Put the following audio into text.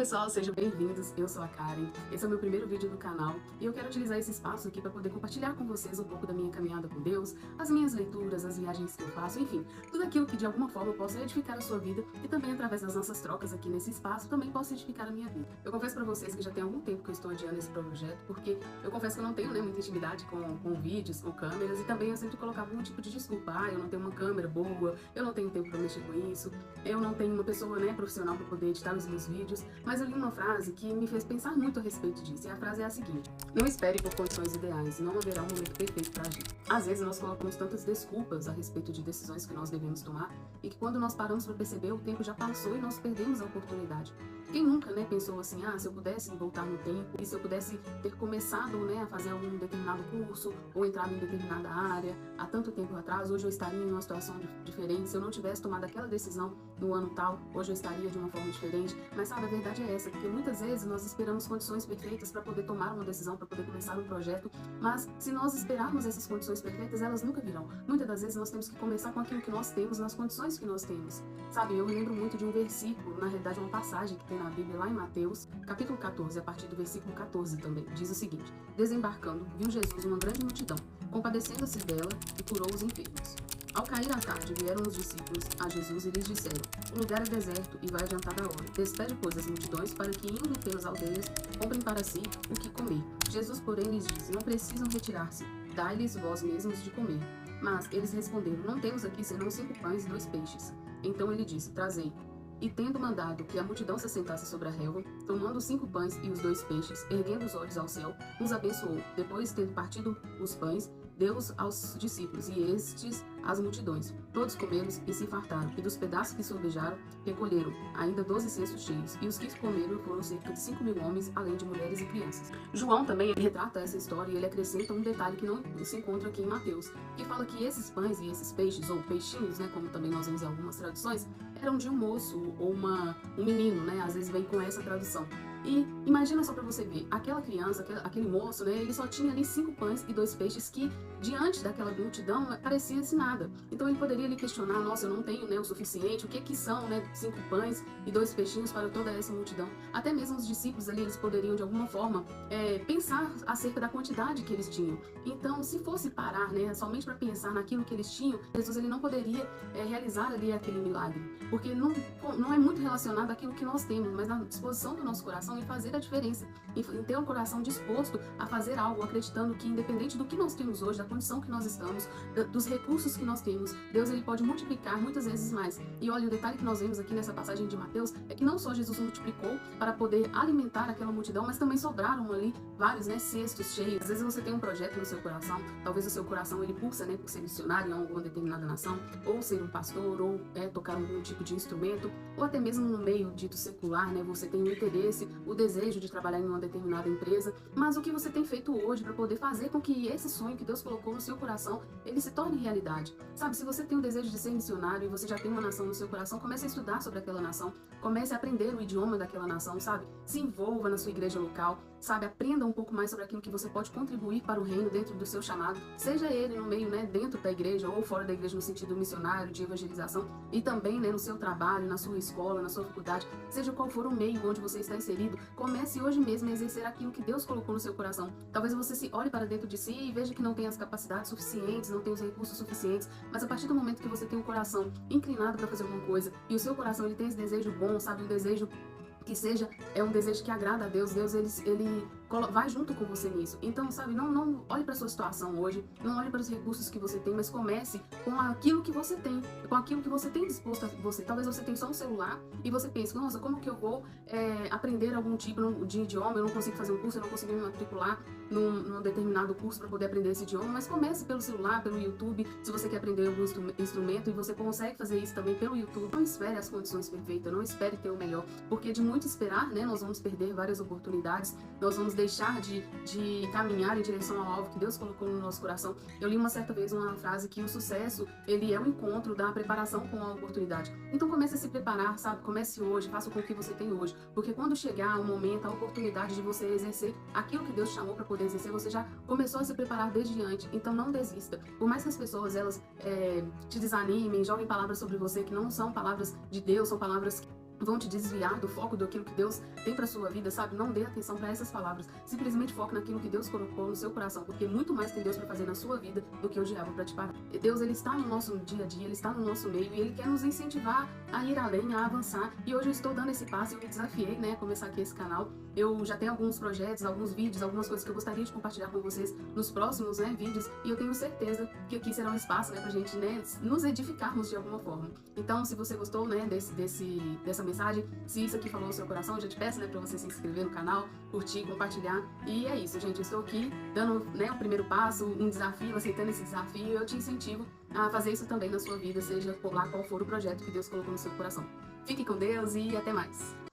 pessoal, sejam bem-vindos, eu sou a Karen, esse é o meu primeiro vídeo do canal e eu quero utilizar esse espaço aqui para poder compartilhar com vocês um pouco da minha caminhada com Deus, as minhas leituras, as viagens que eu faço, enfim, tudo aquilo que de alguma forma possa edificar a sua vida e também através das nossas trocas aqui nesse espaço também possa edificar a minha vida. Eu confesso para vocês que já tem algum tempo que eu estou adiando esse projeto porque eu confesso que eu não tenho muita intimidade com vídeos, com câmeras e também eu sempre colocava algum tipo de desculpa, eu não tenho uma câmera boa, eu não tenho tempo para mexer com isso, eu não tenho uma pessoa profissional para poder editar os meus vídeos, mas eu li uma frase que me fez pensar muito a respeito disso, e a frase é a seguinte: não espere por condições ideais, não haverá um momento perfeito para agir. Às vezes nós colocamos tantas desculpas a respeito de decisões que nós devemos tomar, e que quando nós paramos para perceber, o tempo já passou e nós perdemos a oportunidade. Quem nunca pensou assim, se eu pudesse voltar no tempo, e se eu pudesse ter começado a fazer algum determinado curso, ou entrar em determinada área, há tanto tempo atrás, hoje eu estaria em uma situação diferente, se eu não tivesse tomado aquela decisão no ano tal, hoje eu estaria de uma forma diferente. Mas sabe, a verdade é essa, porque muitas vezes nós esperamos condições perfeitas para poder tomar uma decisão, para poder começar um projeto, mas se nós esperarmos essas condições perfeitas, elas nunca virão. Muitas das vezes nós temos que começar com aquilo que nós temos, nas condições que nós temos. Sabe, eu lembro muito de um versículo, na realidade uma passagem que tem na Bíblia, lá em Mateus, capítulo 14, a partir do versículo 14 também, diz o seguinte: desembarcando, viu Jesus uma grande multidão, compadecendo-se dela, e curou os enfermos. Ao cair a tarde, vieram os discípulos a Jesus e lhes disseram: o lugar é deserto e vai adiantada a hora. Despede, pois, as multidões para que, indo pelas aldeias, comprem para si o que comer. Jesus, porém, lhes disse: não precisam retirar-se, dai-lhes vós mesmos de comer. Mas eles responderam: não temos aqui senão 5 pães e 2 peixes. Então ele disse: trazei. E tendo mandado que a multidão se assentasse sobre a relva, tomando os 5 pães e os 2 peixes, erguendo os olhos ao céu, os abençoou. Depois, tendo partido os pães, deu-os aos discípulos, e estes às multidões. Todos comeram e se fartaram, e dos pedaços que sobrejaram, recolheram ainda 12 cestos cheios, e os que comeram foram cerca de 5.000 homens, além de mulheres e crianças. João também retrata essa história, e ele acrescenta um detalhe que não se encontra aqui em Mateus, que fala que esses pães e esses peixes, ou peixinhos, como também nós vemos em algumas traduções, eram de um moço ou um menino, às vezes vem com essa tradução. E imagina só para você ver, aquela criança, aquele moço, ele só tinha ali 5 pães e 2 peixes que, diante daquela multidão, parecia-se nada. Então ele poderia lhe questionar: nossa, eu não tenho o suficiente, o que são 5 pães e 2 peixinhos para toda essa multidão? Até mesmo os discípulos ali, eles poderiam de alguma forma pensar acerca da quantidade que eles tinham. Então, se fosse parar somente para pensar naquilo que eles tinham, Jesus ele não poderia realizar ali aquele milagre, porque não é muito relacionado àquilo que nós temos, mas na disposição do nosso coração em fazer a diferença, em ter um coração disposto a fazer algo, acreditando que independente do que nós temos hoje, da condição que nós estamos, dos recursos que nós temos, Deus ele pode multiplicar muitas vezes mais. E olha, o detalhe que nós vemos aqui nessa passagem de Mateus é que não só Jesus multiplicou para poder alimentar aquela multidão, mas também sobraram ali vários cestos cheios. Às vezes você tem um projeto no seu coração, talvez o seu coração ele pulsa por ser missionário em alguma determinada nação, ou ser um pastor, ou tocar algum tipo de instrumento, ou até mesmo no meio dito secular, você tem o interesse, o desejo de trabalhar em uma determinada empresa, mas o que você tem feito hoje para poder fazer com que esse sonho que Deus colocou no seu coração, ele se torne realidade? Sabe, se você tem o desejo de ser missionário e você já tem uma nação no seu coração, comece a estudar sobre aquela nação, comece a aprender o idioma daquela nação, sabe? Se envolva na sua igreja local, sabe? Aprenda um pouco mais sobre aquilo que você pode contribuir para o reino dentro do seu chamado, seja ele no meio, dentro da igreja ou fora da igreja no sentido missionário, de evangelização, e também, no seu trabalho, na sua escola, na sua faculdade, seja qual for o meio onde você está inserido, comece hoje mesmo a exercer aquilo que Deus colocou no seu coração. Talvez você se olhe para dentro de si e veja que não tem as capacidades suficientes, não tem os recursos suficientes, mas a partir do momento que você tem um coração inclinado para fazer alguma coisa, e o seu coração ele tem esse desejo bom, sabe, um desejo que seja um desejo que agrada a Deus, ele vai junto com você nisso. Então, sabe, não olhe para a sua situação hoje, não olhe para os recursos que você tem, mas comece com aquilo que você tem, com aquilo que você tem disposto a você. Talvez você tenha só um celular e você pense: nossa, como que eu vou aprender algum tipo de idioma? Eu não consigo fazer um curso, eu não consigo me matricular num determinado curso para poder aprender esse idioma, mas comece pelo celular, pelo YouTube, se você quer aprender algum instrumento, e você consegue fazer isso também pelo YouTube. Não espere as condições perfeitas, não espere ter o melhor, porque de muito esperar, nós vamos perder várias oportunidades, nós vamos deixar de caminhar em direção ao alvo que Deus colocou no nosso coração. Eu li uma certa vez uma frase que o sucesso, ele é o encontro da preparação com a oportunidade. Então comece a se preparar, sabe? Comece hoje, faça com o que você tem hoje, porque quando chegar o momento, a oportunidade de você exercer aquilo que Deus chamou para poder exercer, você já começou a se preparar desde antes. Então não desista. Por mais que as pessoas elas te desanimem, joguem palavras sobre você que não são palavras de Deus, são palavras vão te desviar do foco daquilo que Deus tem para sua vida, sabe? Não dê atenção para essas palavras. Simplesmente foque naquilo que Deus colocou no seu coração, porque muito mais tem Deus para fazer na sua vida do que o diabo para te parar. E Deus, ele está no nosso dia a dia, ele está no nosso meio e ele quer nos incentivar a ir além, a avançar. E hoje eu estou dando esse passo, eu me desafiei, né, a começar aqui esse canal. Eu já tenho alguns projetos, alguns vídeos, algumas coisas que eu gostaria de compartilhar com vocês nos próximos, né, vídeos, e eu tenho certeza que aqui será um espaço, né, pra gente, né, nos edificarmos de alguma forma. Então, se você gostou, né, dessa mensagem, se isso aqui falou no seu coração, eu já te peço, né, pra você se inscrever no canal, curtir, compartilhar. E é isso, gente, eu estou aqui dando, né, o primeiro passo, um desafio, aceitando esse desafio, e eu te incentivo a fazer isso também na sua vida, seja lá qual for o projeto que Deus colocou no seu coração. Fique com Deus e até mais!